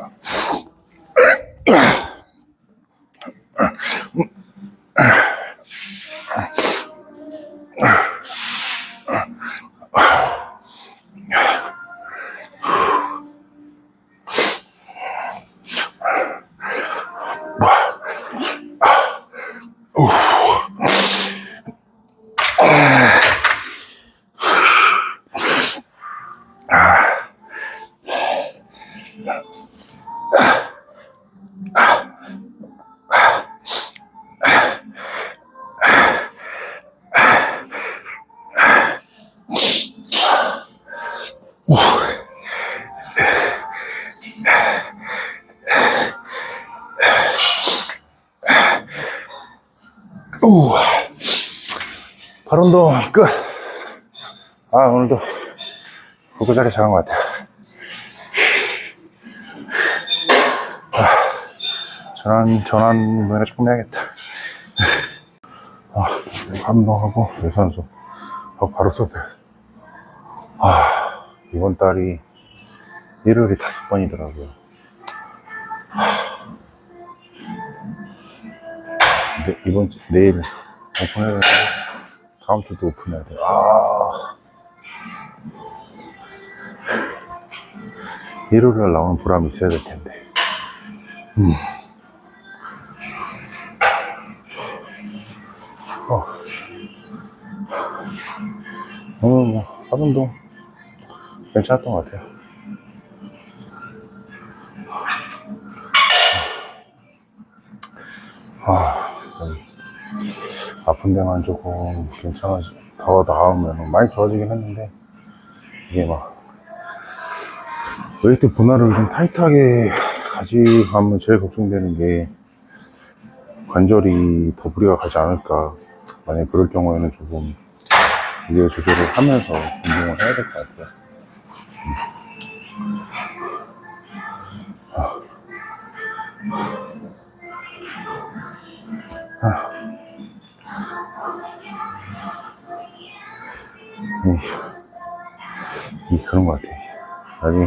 발 운동 끝. 오늘도 구구자리 잘한 것 같아요. 전환 조금 해야겠다. 운동하고 유산소 하고 바로 써줘야 돼. 이번 달이 일요일이 5번이더라고요. 내일 오픈해야 되는데 다음 주도 오픈해야 돼. 일요일날 나오는 보람이 있어야 될 텐데. 오늘 뭐 하운동 괜찮았던 것 같아요. 아픈 데만 조금 더 나으면 많이 좋아지긴 했는데, 이게 막 웨이트 분할을 좀 타이트하게 가져가면 제일 걱정되는 게 관절이 더 무리가 가지 않을까. 만약에 그럴 경우에는 조금 무게 조절을 하면서 운동을 해야 될 것 같아요. 그런 것 같아. 나중에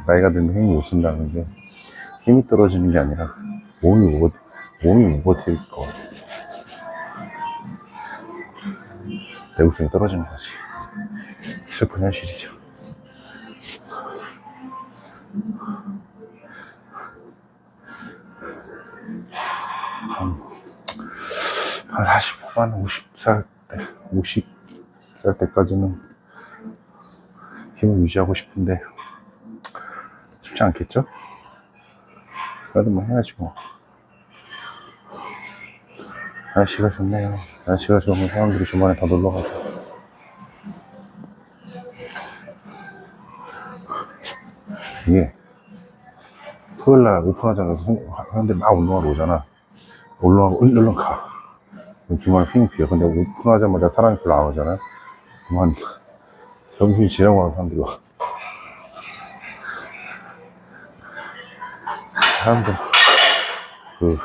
나이가 들면 힘을 못 쓴다는 게, 힘이 떨어지는 게 아니라 몸이 못 버틸 거 같아. 내구성이 떨어지는 거지. 슬픈 현실이죠. 한 40후반 50살 때까지는 힘을 유지하고 싶은데 쉽지 않겠죠? 그래도 뭐 해야지 뭐. 날씨가 좋네요. 날씨가 좋으면 사람들이 주말에 다 놀러 가죠. 이게 토요일날 오픈하자마자 사람들이 막 운동하러 오잖아. 얼른 가. 주말에 핑 비어. 근데 오픈하자마자 사람이 별로 안 오잖아. 그만 점심이 지나고 나서 사람들이 와. 사람들 그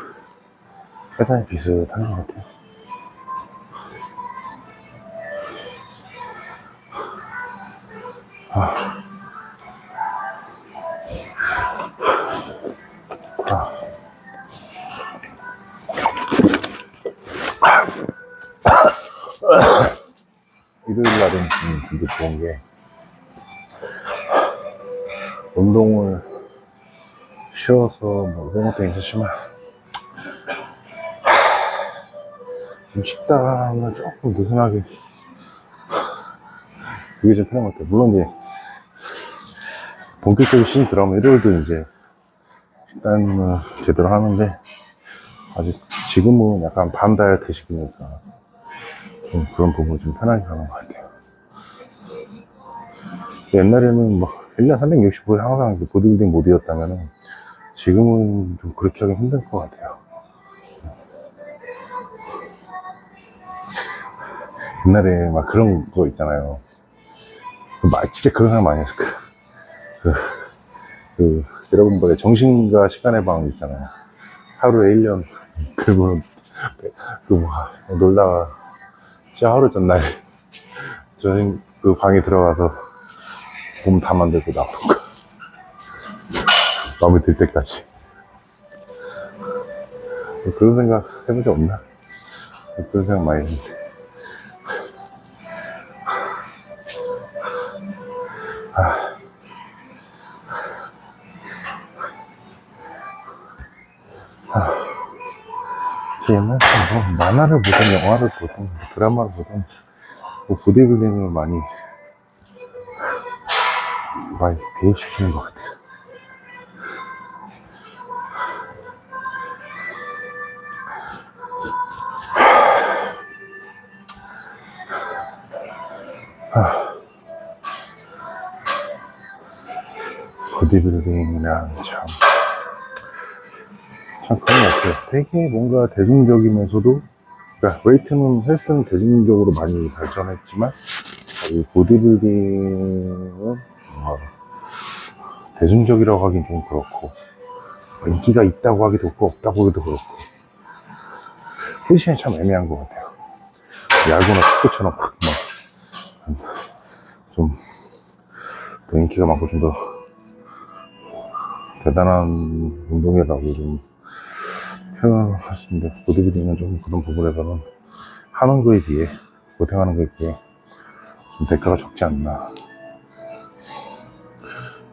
회사에 비슷한 것 같아요. 일요일 날은 되게 좋은 게 운동을 쉬어서 뭐 그런 것도 괜찮지만 좀 식단을 조금 느슨하게 그게 좀 편한 것 같아요. 물론 이제 본격적으로 시즌 들어가면 일요일도 이제 식단을 제대로 하는데 아직 지금은 약간 반 다이어트식이니까 좀 그런 부분을 좀 편하게 가는 것 같아요. 옛날에는 뭐 1년 365일 항상 보디빌딩 모드였다면은 지금은 좀 그렇게 하기 힘들 것 같아요. 옛날에 막 그런 거 있잖아요. 진짜 그런 사람 많이 했을 거예요. 여러분들의 정신과 시간의 방 있잖아요. 하루에 1년. 그리고 놀다가 진짜 하루 전날 그 방에 들어가서 몸 다 만들고 나오는 거. 마음에 들 때까지. 그런 생각 해본 적 없나? 그런 생각 많이 했는데. 옛날에 뭐 만화를 보든 영화를 보든 드라마를 보든 뭐 보디빌딩을 많이 대입시키는 것 같아요. 보디빌딩이랑 참 그런 것 같아요. 되게 뭔가 대중적이면서도, 그러니까 헬스는 대중적으로 많이 발전했지만 이 보디빌딩은 뭔가 대중적이라고 하긴 좀 그렇고 인기가 있다고 하기도 그렇고 없다고 하기도 그렇고 포지션이 참 애매한 것 같아요. 야구나 축구처럼 좀 더 인기가 많고 좀 더 대단한 운동이라고 좀 표현할 수 있는데, 보디빌딩은 좀 그런 부분에서는 하는 거에 비해, 고생하는 거에 비해 좀 대가가 적지 않나.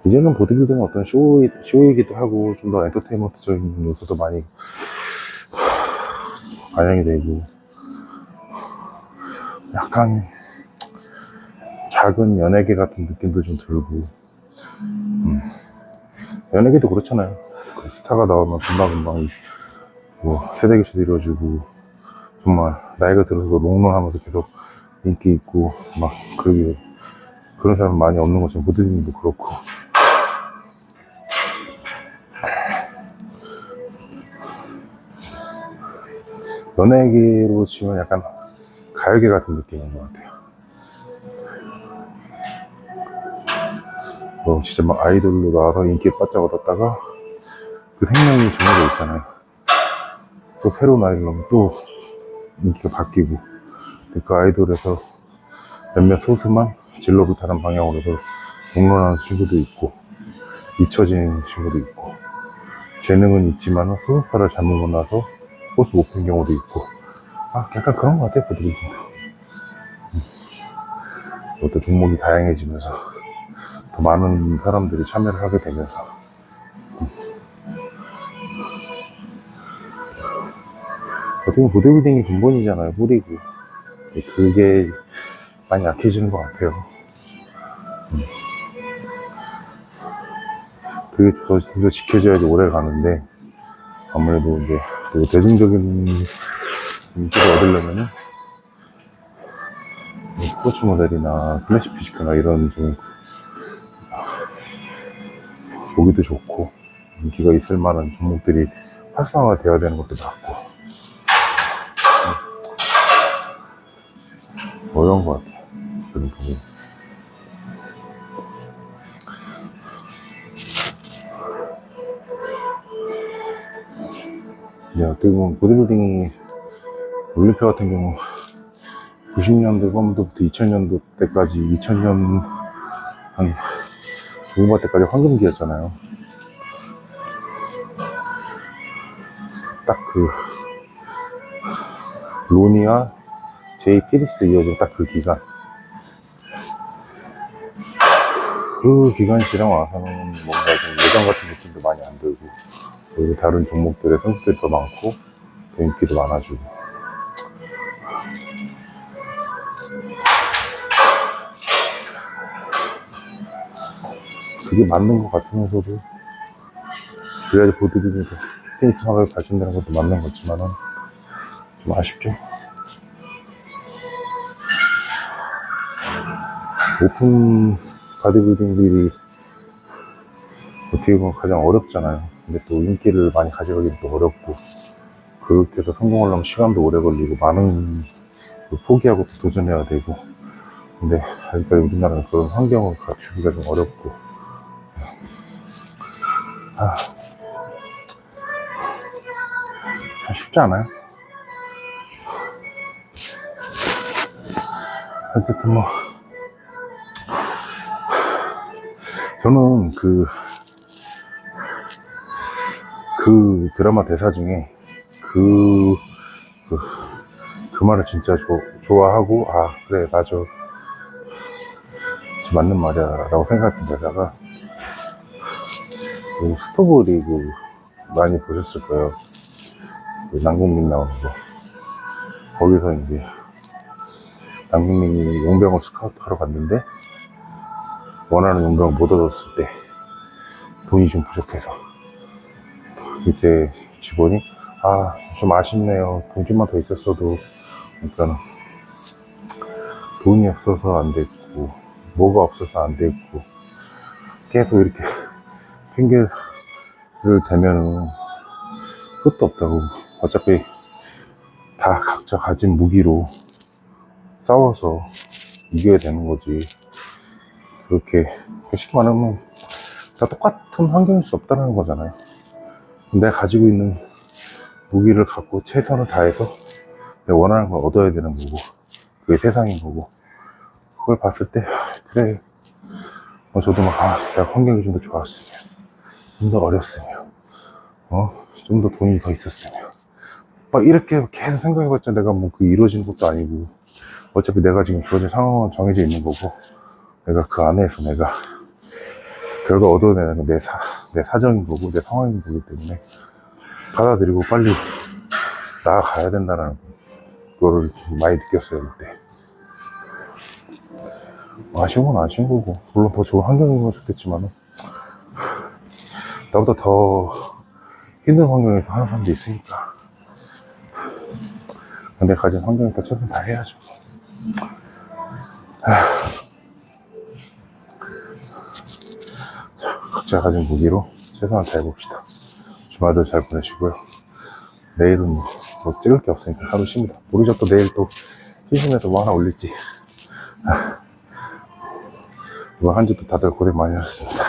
이제는 보디빌딩은 어떤 쇼이기도 하고 좀 더 엔터테인먼트적인 요소도 많이 반영이 되고, 약간 작은 연예계 같은 느낌도 좀 들고, 연예계도 그렇잖아요. 그 스타가 나오면 금방금방 뭐 세대 교체도 이루어지고, 정말 나이가 들어서 롱런하면서 계속 인기 있고 막 그런 사람 많이 없는 것처럼 보디빌딩도 그렇고. 연예계로 치면 약간 가요계 같은 느낌인 것 같아요. 진짜 막 아이돌로 나와서 인기에 바짝 얻었다가 그 생명이 정해져 있잖아요. 또 새로운 아이돌 나오면 또 인기가 바뀌고, 그 아이돌에서 몇몇 소수만 진로를 다른 방향으로 해서 공론하는 친구도 있고 잊혀진 친구도 있고, 재능은 있지만 소속사를 잘못 만나서 코스 못 푼 경우도 있고, 약간 그런 것 같아요, 보디빌딩도. 또 종목이 다양해지면서 더 많은 사람들이 참여를 하게 되면서 어떻게 보면 보디빌딩이 근본이잖아요, 뿌리고. 그게 많이 약해지는 것 같아요. 그게 더 지켜져야지 오래 가는데, 아무래도 이제 또 대중적인 인기를 얻으려면은 스포츠 모델이나 클래식 피지크나 이런 좀 보기도 좋고 인기가 있을 만한 종목들이 활성화가 되어야 되는 것도 맞고 어려운 것 같아요, 그런 부분. 어떻게 보면 보디빌딩이 올림픽 같은 경우 90년대 후반부터 2000년도 때까지 2000년 한 중후반 때까지 황금기였잖아요. 딱 그 로니와 제이 피릭스 이어진 딱 그 기간, 그 기간 지나고 와서는 뭔가 좀 예전 같은 느낌도 많이 안 들고, 그리고 다른 종목들의 선수들이 더 많고 더 인기도 많아지고. 그게 맞는 것 같으면서도, 그래야지 보디빌딩이 테니스 화가 발전되는 것도 맞는 거지만은 좀 아쉽죠. 오픈 바디빌딩들이 어떻게 보면 가장 어렵잖아요. 근데 또 인기를 많이 가져가기는 또 어렵고, 그렇게 해서 성공하려면 시간도 오래 걸리고 많은 포기하고 또 도전해야 되고, 근데 아직까지 우리나라는 그런 환경을 갖추기가 좀 어렵고, 참 쉽지 않아요. 어쨌든 뭐 저는 그 드라마 대사 중에 그 말을 진짜 좋아하고, 그래, 맞아, 맞는 말이야 라고 생각했던 대사가, 그 스토브 리그 많이 보셨을 거예요. 그 남궁민 나오는 거. 거기서 이제 남궁민이 용병을 스카우트 하러 갔는데 원하는 용병을 못 얻었을 때 돈이 좀 부족해서 이제 직원이 좀 아쉽네요, 돈 좀만 더 있었어도, 그러니까 돈이 없어서 안 됐고 뭐가 없어서 안 됐고 계속 이렇게 핑계를 대면은 끝도 없다고. 어차피 다 각자 가진 무기로 싸워서 이겨야 되는 거지. 그렇게 쉽게 말하면 다 똑같은 환경일 수 없다는 거잖아요. 내가 가지고 있는 무기를 갖고 최선을 다해서 내가 원하는 걸 얻어야 되는 거고, 그게 세상인 거고, 그걸 봤을 때 그래, 저도 내가 환경이 좀 더 좋았으면, 좀 더 어렸으면, 좀 더 돈이 더 있었으면, 이렇게 계속 생각해봤자 내가 그 이루어지는 것도 아니고, 어차피 내가 지금 주어진 상황은 정해져 있는 거고, 내가 그 안에서 내가 결과 얻어내는 건 내 사정인 거고, 내 상황인 거기 때문에 받아들이고 빨리 나아가야 된다는 거를 많이 느꼈어요, 그때. 아쉬운 건 아쉬운 거고, 물론 더 좋은 환경인 건 좋겠지만은, 나보다 더 힘든 환경에서 하는 사람도 있으니까, 근데 가진 환경에 더 최선 다해야죠. 각자 가진 무기로 최선을 다해봅시다. 주말도 잘 보내시고요. 내일은 뭐 찍을 게 없으니까 하루 쉽니다. 모르죠, 또 내일 또 심심해서 뭐 하나 올릴지. 이번 한 주도 다들 고생 많이 하셨습니다.